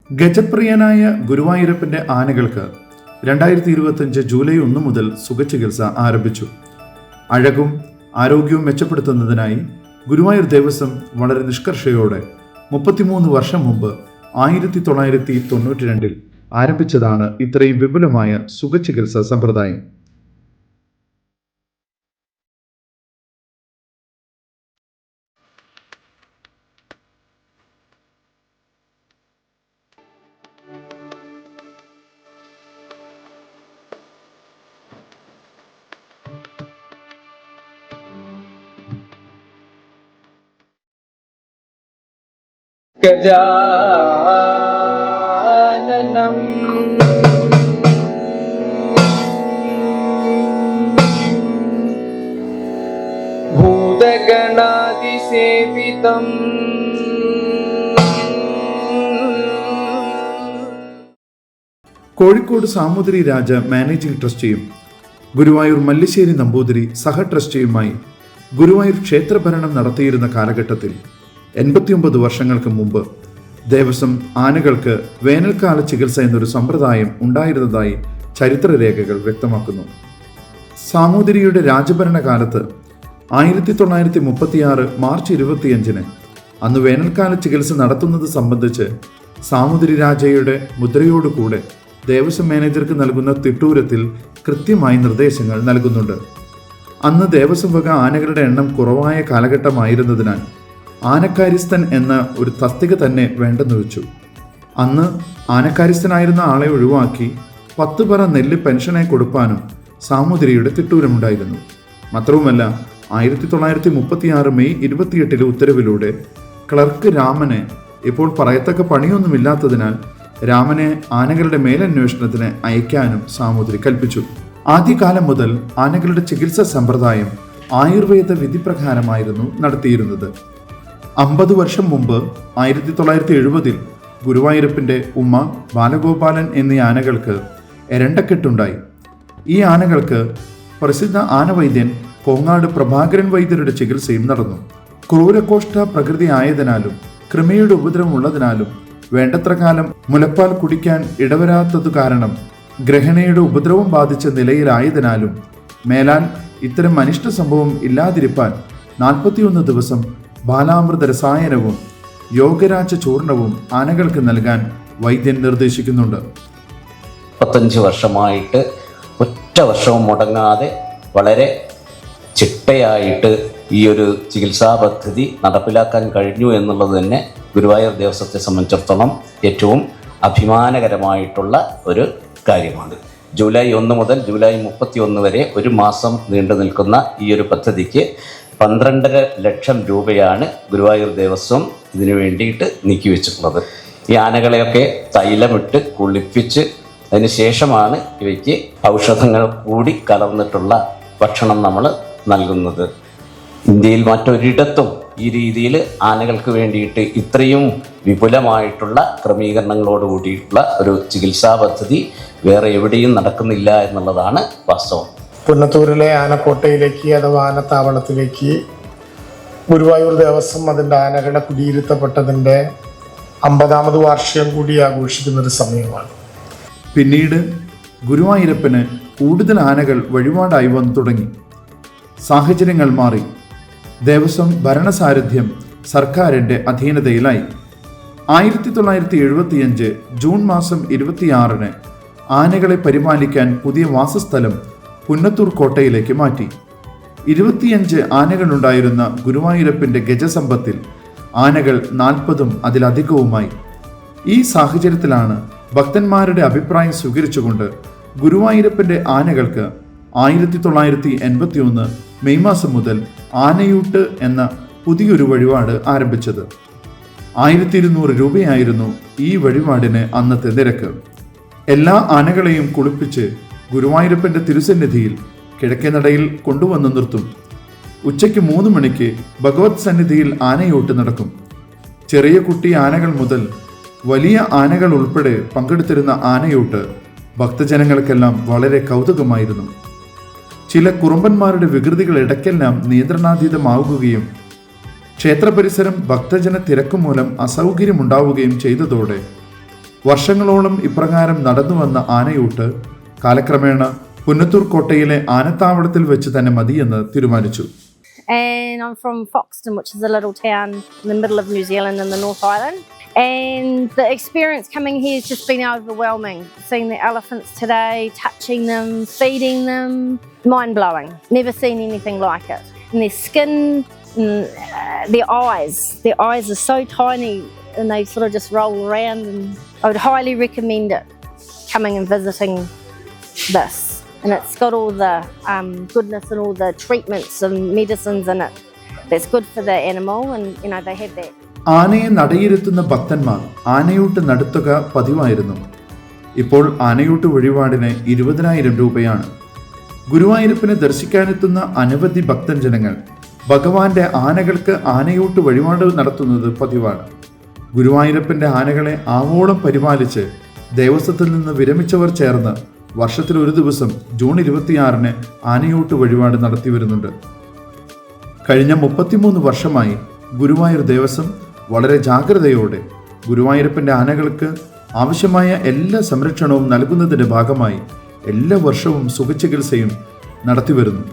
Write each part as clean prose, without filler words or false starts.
ഗജപ്രിയനായ ഗുരുവായൂരപ്പന്റെ ആനകൾക്ക് 2025 ജൂലൈ 1 മുതൽ സുഖചികിത്സ ആരംഭിച്ചു. അഴകും ആരോഗ്യവും മെച്ചപ്പെടുത്തുന്നതിനായി ഗുരുവായൂർ ദേവസ്വം വളരെ നിഷ്കർഷയോടെ 33 വർഷം മുമ്പ് 1992 ആരംഭിച്ചതാണ് ഇത്രയും വിപുലമായ സുഖചികിത്സാ സമ്പ്രദായം. ഗജാനനം ഭൂതഗണാതിസേവിതം കോഴിക്കോട് സാമൂതിരി രാജ മാനേജിംഗ് ട്രസ്റ്റിയും ഗുരുവായൂർ മല്ലിശ്ശേരി നമ്പൂതിരി സഹ ട്രസ്റ്റിയുമായി ഗുരുവായൂർ ക്ഷേത്രഭരണം നടത്തിയിരുന്ന കാലഘട്ടത്തിൽ 89 വർഷങ്ങൾക്ക് മുമ്പ് ദേവസ്വം ആനകൾക്ക് വേനൽക്കാല ചികിത്സ എന്നൊരു സമ്പ്രദായം ഉണ്ടായിരുന്നതായി ചരിത്രരേഖകൾ വ്യക്തമാക്കുന്നു. സാമൂതിരിയുടെ രാജഭരണകാലത്ത് 1936 മാർച്ച് 25 അന്ന് വേനൽക്കാല ചികിത്സ നടത്തുന്നത് സംബന്ധിച്ച് സാമൂതിരി രാജയുടെ മുദ്രയോടുകൂടെ ദേവസ്വം മാനേജർക്ക് നൽകുന്ന തിട്ടൂരത്തിൽ കൃത്യമായി നിർദ്ദേശങ്ങൾ നൽകുന്നുണ്ട്. അന്ന് ദേവസ്വം വക ആനകളുടെ എണ്ണം കുറവായ കാലഘട്ടമായിരുന്നതിനാൽ ആനക്കാര്യസ്ഥൻ എന്ന ഒരു തസ്തിക തന്നെ വേണ്ടെന്ന് വെച്ചു. അന്ന് ആനക്കാര്യസ്ഥനായിരുന്ന ആളെ ഒഴിവാക്കി 10 പറ നെല്ല് പെൻഷനായി കൊടുക്കാനും സാമൂതിരിയുടെ തിട്ടൂരമുണ്ടായിരുന്നു. മാത്രവുമല്ല 1936 മെയ് 28 ഉത്തരവിലൂടെ ക്ലർക്ക് രാമനെ, ഇപ്പോൾ പറയത്തക്ക പണിയൊന്നുമില്ലാത്തതിനാൽ രാമനെ ആനകളുടെ മേലന്വേഷണത്തിന് അയക്കാനും സാമൂതിരി കൽപ്പിച്ചു. ആദ്യകാലം മുതൽ ആനകളുടെ ചികിത്സാ സമ്പ്രദായം ആയുർവേദ വിധിപ്രകാരമായിരുന്നു നടത്തിയിരുന്നത്. 50 വർഷം മുമ്പ് 1970 ഗുരുവായൂരപ്പന്റെ ഉമ്മ, ബാലഗോപാലൻ എന്നീ ആനകൾക്ക് എരണ്ടക്കെട്ടുണ്ടായി. ഈ ആനകൾക്ക് പ്രസിദ്ധ ആനവൈദ്യൻ കോങ്ങാട് പ്രഭാകരൻ വൈദ്യരുടെ ചികിത്സയും നടന്നു. ക്രൂരകോഷ്ഠ പ്രകൃതി ആയതിനാലും കൃമിയുടെ ഉപദ്രവം ഉള്ളതിനാലും വേണ്ടത്ര കാലം മുലപ്പാൽ കുടിക്കാൻ ഇടവരാത്തതു കാരണം ഗ്രഹണയുടെ ഉപദ്രവം ബാധിച്ച നിലയിലായതിനാലും മേലാൽ ഇത്തരം അനിഷ്ട സംഭവം ഇല്ലാതിരിപ്പാൻ 41 ദിവസം ബാലാമൃത രസായനവും യോഗരാജ ചൂർണവും ആനകൾക്ക് നൽകാൻ വൈദ്യൻ നിർദ്ദേശിക്കുന്നുണ്ട്. 35 വർഷമായിട്ട് ഒറ്റ വർഷവും മുടങ്ങാതെ വളരെ ചിട്ടയായിട്ട് ഈ ഒരു ചികിത്സാ പദ്ധതി നടപ്പിലാക്കാൻ കഴിഞ്ഞു എന്നുള്ളത് തന്നെ ഗുരുവായൂർ ദേവസ്വത്തെ സംബന്ധിച്ചിടത്തോളം ഏറ്റവും അഭിമാനകരമായിട്ടുള്ള ഒരു കാര്യമാണ്. ജൂലൈ 1 മുതൽ ജൂലൈ 31 വരെ ഒരു മാസം നീണ്ടു നിൽക്കുന്ന ഈ ഒരു പദ്ധതിക്ക് 12.5 ലക്ഷം രൂപയാണ് ഗുരുവായൂർ ദേവസ്വം ഇതിനു വേണ്ടിയിട്ട് നീക്കിവെച്ചിട്ടുള്ളത്. ഈ ആനകളെയൊക്കെ തൈലമിട്ട് കുളിപ്പിച്ച് അതിന് ശേഷമാണ് ഇവയ്ക്ക് ഔഷധങ്ങൾ കൂടി കലർന്നിട്ടുള്ള ഭക്ഷണം നമ്മൾ നൽകുന്നത്. ഇന്ത്യയിൽ മറ്റൊരിടത്തും ഈ രീതിയിൽ ആനകൾക്ക് വേണ്ടിയിട്ട് ഇത്രയും വിപുലമായിട്ടുള്ള ക്രമീകരണങ്ങളോട് കൂടിയിട്ടുള്ള ഒരു ചികിത്സാ പദ്ധതി വേറെ എവിടെയും നടക്കുന്നില്ല എന്നുള്ളതാണ് വാസ്തവം. പുന്നത്തൂരിലെ ആനക്കോട്ടയിലേക്ക് അഥവാ ആനത്താവളത്തിലേക്ക് ഗുരുവായൂർ ദേവസ്വം അതിൻ്റെ ആനകളെ കുടിയിരുത്തപ്പെട്ടതിൻ്റെ 50ാമത് വാർഷികം കൂടി ആഘോഷിക്കുന്നൊരു സമയമാണ്. പിന്നീട് ഗുരുവായൂരപ്പന് കൂടുതൽ ആനകൾ വഴിപാടായി വന്നു തുടങ്ങി. സാഹചര്യങ്ങൾ മാറി. ദേവസ്വം ഭരണസാരഥ്യം സർക്കാരിൻ്റെ അധീനതയിലായി. 1975 ജൂൺ മാസം 26 ആനകളെ പരിപാലിക്കാൻ പുതിയ വാസസ്ഥലം പുന്നത്തൂർ കോട്ടയിലേക്ക് മാറ്റി. 25 ആനകളുണ്ടായിരുന്ന ഗുരുവായൂരപ്പന്റെ ഗജസമ്പത്തിൽ ആനകൾ 40ഉം അതിലധികവുമായി. ഈ സാഹചര്യത്തിലാണ് ഭക്തന്മാരുടെ അഭിപ്രായം സ്വീകരിച്ചുകൊണ്ട് ഗുരുവായൂരപ്പന്റെ ആനകൾക്ക് 1981 മെയ് മാസം മുതൽ ആനയൂട്ട് എന്ന പുതിയൊരു വഴിപാട് ആരംഭിച്ചത്. 1200 രൂപയായിരുന്നു ഈ വഴിപാടിന് അന്നത്തെ നിരക്ക്. എല്ലാ ആനകളെയും കുളിപ്പിച്ച് ഗുരുവായൂരപ്പന്റെ തിരുസന്നിധിയിൽ കിഴക്കേനടയിൽ കൊണ്ടുവന്ന് നിർത്തും. ഉച്ചയ്ക്ക് 3 മണിക്ക് ഭഗവത് സന്നിധിയിൽ ആനയൂട്ട് നടക്കും. ചെറിയ കുട്ടി ആനകൾ മുതൽ വലിയ ആനകൾ ഉൾപ്പെടെ പങ്കെടുത്തിരുന്ന ആനയൂട്ട് ഭക്തജനങ്ങൾക്കെല്ലാം വളരെ കൗതുകമായിരുന്നു. ചില കുറുമ്പന്മാരുടെ വികൃതികൾ ഇടയ്ക്കെല്ലാം നിയന്ത്രണാതീതമാവുകയും ക്ഷേത്രപരിസരം ഭക്തജന തിരക്കുമൂലം അസൗകര്യമുണ്ടാവുകയും ചെയ്തതോടെ വർഷങ്ങളോളം ഇപ്രകാരം നടന്നു വന്ന ആനയൂട്ട് കാലക്രമേണ പുന്നത്തൂർ കോട്ടയിലെ ആനത്താവളത്തിൽ വെച്ച് തന്നെ മതിയെന്ന് തീരുമാനിച്ചു. And I'm from Foxton, which is a little town in the middle of New Zealand in the North Island. And the experience coming here has just been overwhelming. Seeing the elephants today, touching them, feeding them, mind-blowing. Never seen anything like it. And their skin, their eyes are so tiny and they sort of just roll around. And I would highly recommend it, coming and visiting this. And it's got all the goodness and all the treatments and medicines in it. That's good for the animal, and they have that. ആനയെ നടയിരുത്തുന്ന ഭക്തന്മാർ ആനയൂട്ട് നടത്തുക പതിവായിരുന്നു. ഇപ്പോൾ ആനയൂട്ട് വഴിപാടിന് 20,000 രൂപയാണ്. ഗുരുവായൂരപ്പനെ ദർശിക്കാനെത്തുന്ന അനവധി ഭക്തജനങ്ങൾ ഭഗവാന്റെ ആനകൾക്ക് ആനയൂട്ട് വഴിപാട് നടത്തുന്നത് പതിവാണ്. ഗുരുവായൂരപ്പന്റെ ആനകളെ ആവോളം പരിപാലിച്ച് ദേവസ്വത്തിൽ നിന്ന് വിരമിച്ചവർ ചേർന്ന് വർഷത്തിൽ ഒരു ദിവസം ജൂൺ 26-ന് ആനയൂട്ട് വഴിപാട് നടത്തി വരുന്നുണ്ട്. കഴിഞ്ഞ 33 വർഷമായി ഗുരുവായൂർ ദേവസ്വം വളരെ ജാഗ്രതയോടെ ഗുരുവായൂരപ്പൻ്റെ ആനകൾക്ക് ആവശ്യമായ എല്ലാ സംരക്ഷണവും നൽകുന്നതിൻ്റെ ഭാഗമായി എല്ലാ വർഷവും സുഖചികിത്സയും നടത്തിവരുന്നു.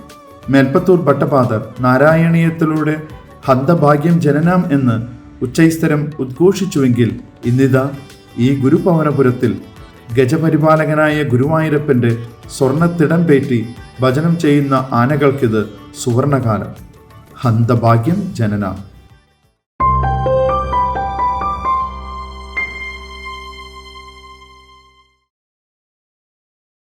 മേൽപ്പത്തൂർ ഭട്ടപാദർ നാരായണീയത്തിലൂടെ ഹന്തഭാഗ്യം ജനനാം എന്ന് ഉച്ചൈസ്തരം ഉദ്ഘോഷിച്ചുവെങ്കിൽ ഇന്നിതാ ഈ ഗുരുഭവനപുരത്തിൽ ഗജപരിപാലകനായ ഗുരുവായൂരപ്പൻ്റെ സ്വർണ്ണത്തിടംപേറ്റി ഭജനം ചെയ്യുന്ന ആനകൾക്കിത് സുവർണകാലം. ഹന്തഭാഗ്യം ജനനാം.